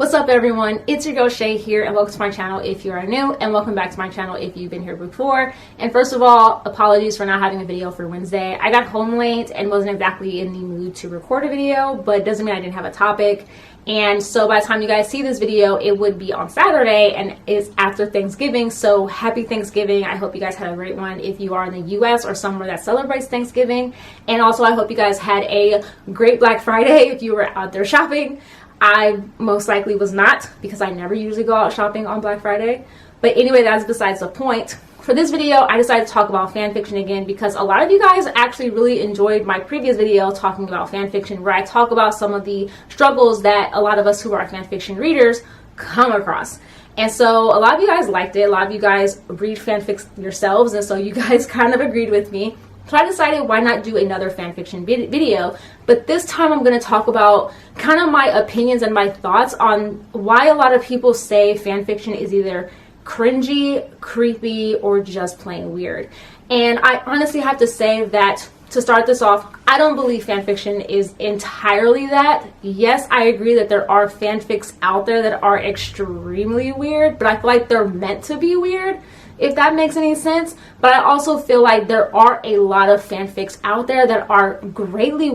What's up everyone, it's your girl Shay here, and welcome to my channel if you are new, and welcome back to my channel if you've been here before. And first of all, apologies for not having a video for Wednesday. I got home late and wasn't exactly in the mood to record a video, but it doesn't mean I didn't have a topic. And so by the time you guys see this video, it would be on Saturday and it's after Thanksgiving. So happy Thanksgiving. I hope you guys had a great one if you are in the US or somewhere that celebrates Thanksgiving. And also I hope you guys had a great Black Friday if you were out there shopping. I most likely was not, because I never usually go out shopping on Black Friday. But anyway, that's besides the point. For this video, I decided to talk about fan fiction again because a lot of you guys actually really enjoyed my previous video talking about fan fiction, where I talk about some of the struggles that a lot of us who are fan fiction readers come across. And so a lot of you guys liked it. A lot of you guys read fanfics yourselves, and so you guys kind of agreed with me. So I decided, why not do another fanfiction video? But this time I'm going to talk about kind of my opinions and my thoughts on why a lot of people say fanfiction is either cringy, creepy, or just plain weird. And I honestly have to say that, to start this off, I don't believe fanfiction is entirely that. Yes, I agree that there are fanfics out there that are extremely weird, but I feel like they're meant to be weird, if that makes any sense. But I also feel like there are a lot of fanfics out there that are greatly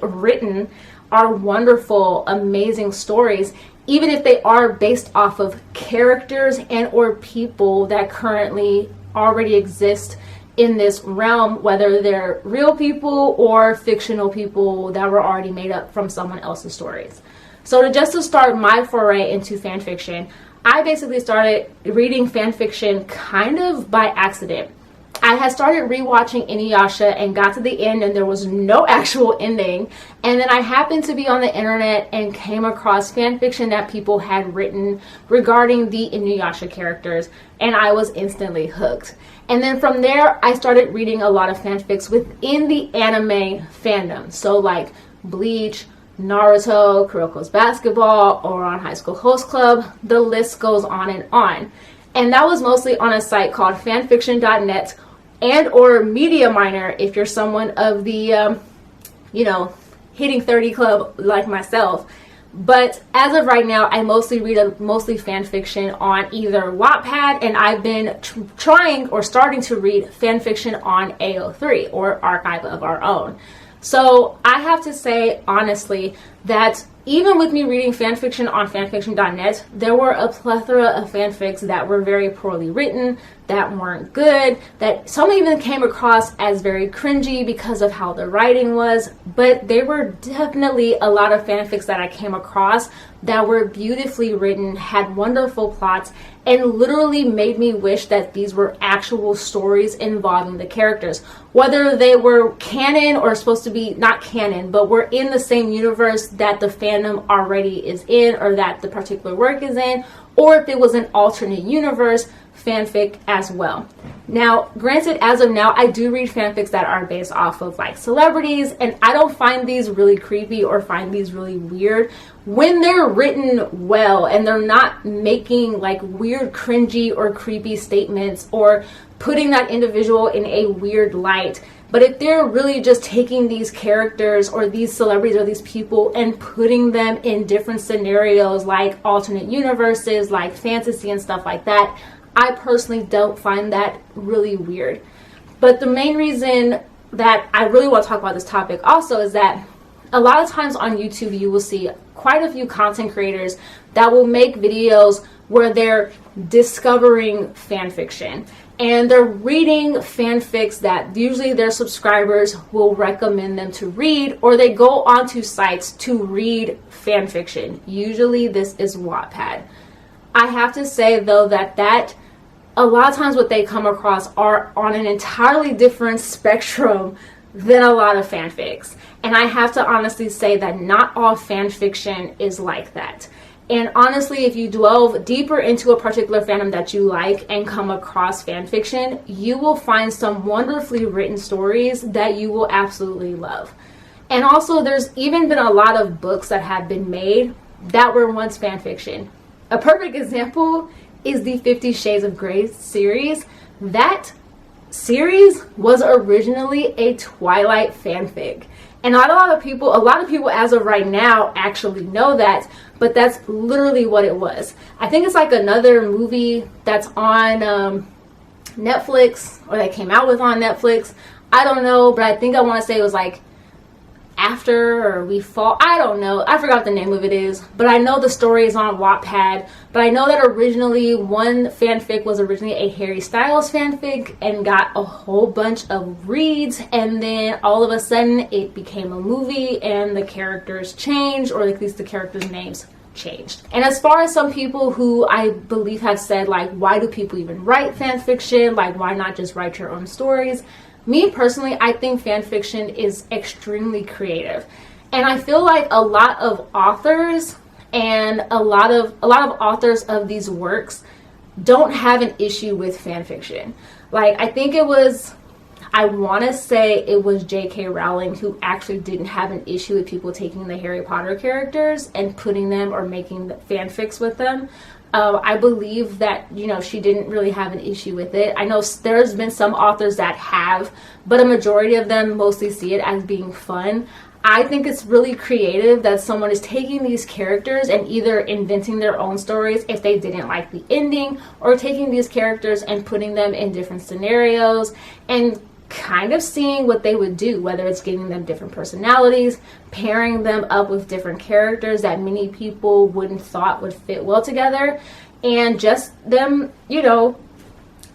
written, are wonderful, amazing stories, even if they are based off of characters and or people that currently already exist in this realm, whether they're real people or fictional people that were already made up from someone else's stories. So just to start my foray into fan fiction, I basically started reading fan fiction kind of by accident. I had started rewatching Inuyasha and got to the end and there was no actual ending. And then I happened to be on the internet and came across fan fiction that people had written regarding the Inuyasha characters, and I was instantly hooked. And then from there, I started reading a lot of fanfics within the anime fandom. So like Bleach, Naruto, Kuroko's Basketball, Ouran High School Host Club, the list goes on and on. And that was mostly on a site called fanfiction.net and or Media Miner if you're someone of the, hitting 30 club like myself. But as of right now, I mostly read mostly fan fiction on either Wattpad, and I've been trying or starting to read fan fiction on AO3 or Archive of Our Own. So I have to say honestly that even with me reading fanfiction on fanfiction.net, there were a plethora of fanfics that were very poorly written, that weren't good, that some even came across as very cringy because of how the writing was. But there were definitely a lot of fanfics that I came across that were beautifully written, had wonderful plots, and literally made me wish that these were actual stories involving the characters. Whether they were canon or supposed to be not canon, but were in the same universe that the fandom already is in, or that the particular work is in, or if it was an alternate universe fanfic as well. Now, granted, as of now, I do read fanfics that are based off of like celebrities, and I don't find these really creepy or find these really weird when they're written well and they're not making like weird, cringy or creepy statements or putting that individual in a weird light. But if they're really just taking these characters or these celebrities or these people and putting them in different scenarios like alternate universes, like fantasy and stuff like that, I personally don't find that really weird. But the main reason that I really want to talk about this topic also is that a lot of times on YouTube you will see quite a few content creators that will make videos where they're discovering fan fiction. And they're reading fanfics that usually their subscribers will recommend them to read, or they go onto sites to read fanfiction. Usually this is Wattpad. I have to say though that a lot of times what they come across are on an entirely different spectrum than a lot of fanfics. And I have to honestly say that not all fanfiction is like that. And honestly, if you delve deeper into a particular fandom that you like and come across fan fiction, you will find some wonderfully written stories that you will absolutely love. And also, there's even been a lot of books that have been made that were once fan fiction. A perfect example is the 50 Shades of Grey series. That series was originally a Twilight fanfic. And not a lot of people as of right now actually know that, but that's literally what it was. I think it's like another movie that's on Netflix, or that came out with on Netflix. I don't know, but I think I want to say it was like After or We Fall. I don't know. I forgot what the name of it is, but I know the story is on Wattpad. But I know that originally one fanfic was originally a Harry Styles fanfic and got a whole bunch of reads, and then all of a sudden it became a movie and the characters changed, or at least the characters' names changed. And as far as some people who I believe have said, like, why do people even write fan fiction? Like, why not just write your own stories? Me personally, I think fan fiction is extremely creative. And I feel like a lot of authors and a lot of authors of these works don't have an issue with fan fiction. Like, I want to say it was J.K. Rowling who actually didn't have an issue with people taking the Harry Potter characters and putting them or making fanfics with them. I believe that, she didn't really have an issue with it. I know there's been some authors that have, but a majority of them mostly see it as being fun. I think it's really creative that someone is taking these characters and either inventing their own stories if they didn't like the ending, or taking these characters and putting them in different scenarios and kind of seeing what they would do, whether it's giving them different personalities, pairing them up with different characters that many people wouldn't thought would fit well together, and just them,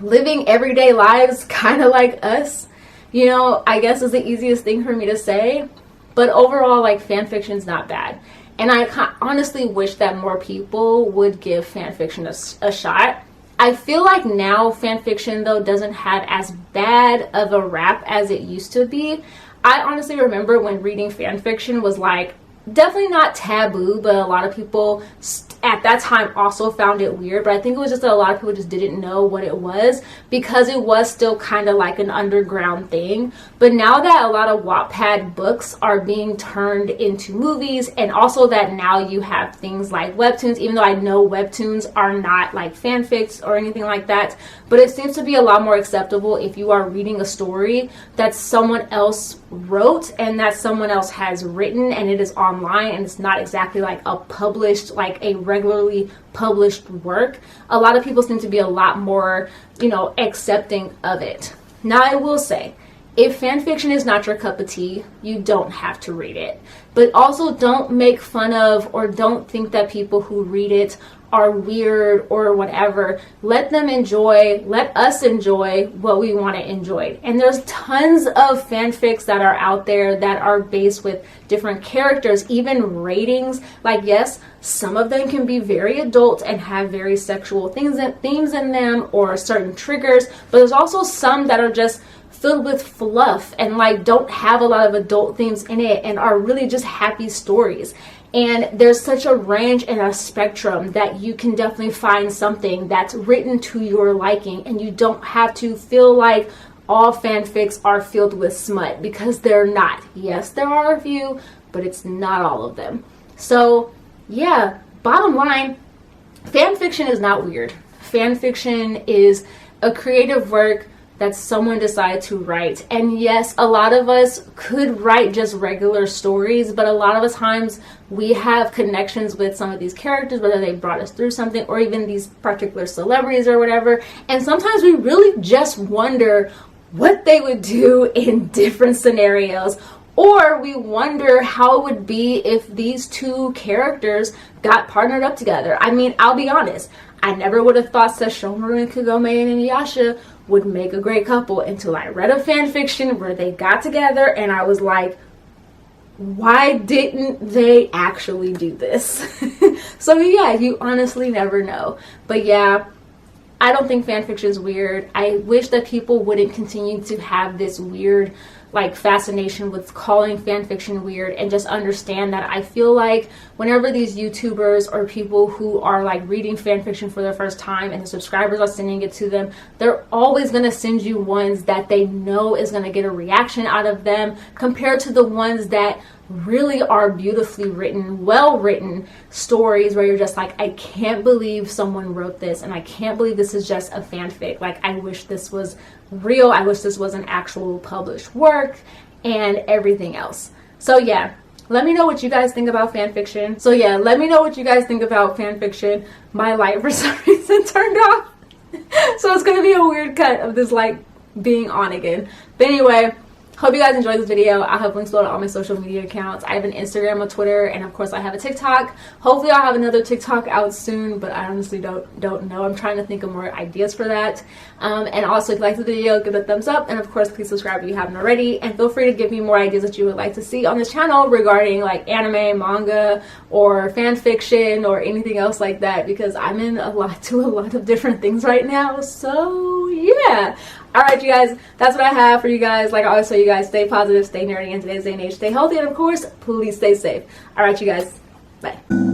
living everyday lives kind of like us, I guess is the easiest thing for me to say. But overall, like, fan fiction's not bad. And I honestly wish that more people would give fan fiction a shot. I feel like now fan fiction, though, doesn't have as bad of a rap as it used to be. I honestly remember when reading fan fiction was like definitely not taboo, but a lot of people at that time also found it weird. But I think it was just that a lot of people just didn't know what it was, because it was still kind of like an underground thing. But now that a lot of Wattpad books are being turned into movies, and also that now you have things like webtoons, even though I know webtoons are not like fanfics or anything like that, but it seems to be a lot more acceptable if you are reading a story that someone else wrote and that someone else has written, and it is online and it's not exactly like a published, like a regularly published work. A lot of people seem to be a lot more, accepting of it. Now, I will say, if fan fiction is not your cup of tea, you don't have to read it. But also don't make fun of, or don't think that people who read it are weird or whatever. Let us enjoy what we want to enjoy. And there's tons of fanfics that are out there that are based with different characters, even ratings. Like, yes, some of them can be very adult and have very sexual themes in them, or certain triggers, but there's also some that are just filled with fluff and like don't have a lot of adult themes in it and are really just happy stories. And there's such a range and a spectrum that you can definitely find something that's written to your liking, and you don't have to feel like all fanfics are filled with smut, because they're not. Yes, there are a few, but it's not all of them. So yeah, bottom line, fan fiction is not weird. Fan fiction is a creative work that someone decided to write. And yes, a lot of us could write just regular stories, but a lot of the times we have connections with some of these characters, whether they brought us through something, or even these particular celebrities or whatever. And sometimes we really just wonder what they would do in different scenarios. Or we wonder how it would be if these two characters got partnered up together. I mean, I'll be honest, I never would have thought Sesshomaru and Kagome and Inuyasha would make a great couple until I read a fan fiction where they got together, and I was like, why didn't they actually do this? So yeah, you honestly never know. But yeah, I don't think fanfiction is weird. I wish that people wouldn't continue to have this weird fascination with calling fanfiction weird, and just understand that I feel like whenever these YouTubers or people who are reading fanfiction for the first time and the subscribers are sending it to them, they're always going to send you ones that they know is going to get a reaction out of them, compared to the ones that really are beautifully written, well written stories where you're just like, I can't believe someone wrote this, and I can't believe this is just a fanfic. I wish this was real. I wish this was an actual published work, and everything else. So yeah, let me know what you guys think about fan fiction. My light for some reason turned off. So it's gonna be a weird cut of this light being on again. But anyway, hope you guys enjoyed this video. I have links below to all my social media accounts. I have an Instagram, a Twitter, and of course I have a TikTok. Hopefully I'll have another TikTok out soon, but I honestly don't know. I'm trying to think of more ideas for that. And also, if you liked the video, give it a thumbs up, and of course please subscribe if you haven't already, and feel free to give me more ideas that you would like to see on this channel regarding like anime, manga, or fan fiction, or anything else like that, because I'm in a lot of different things right now. So yeah. Alright, you guys, that's what I have for you guys. Like I always tell you guys, stay positive, stay nerdy in today's day and age, stay healthy, and of course, please stay safe. Alright, you guys, bye.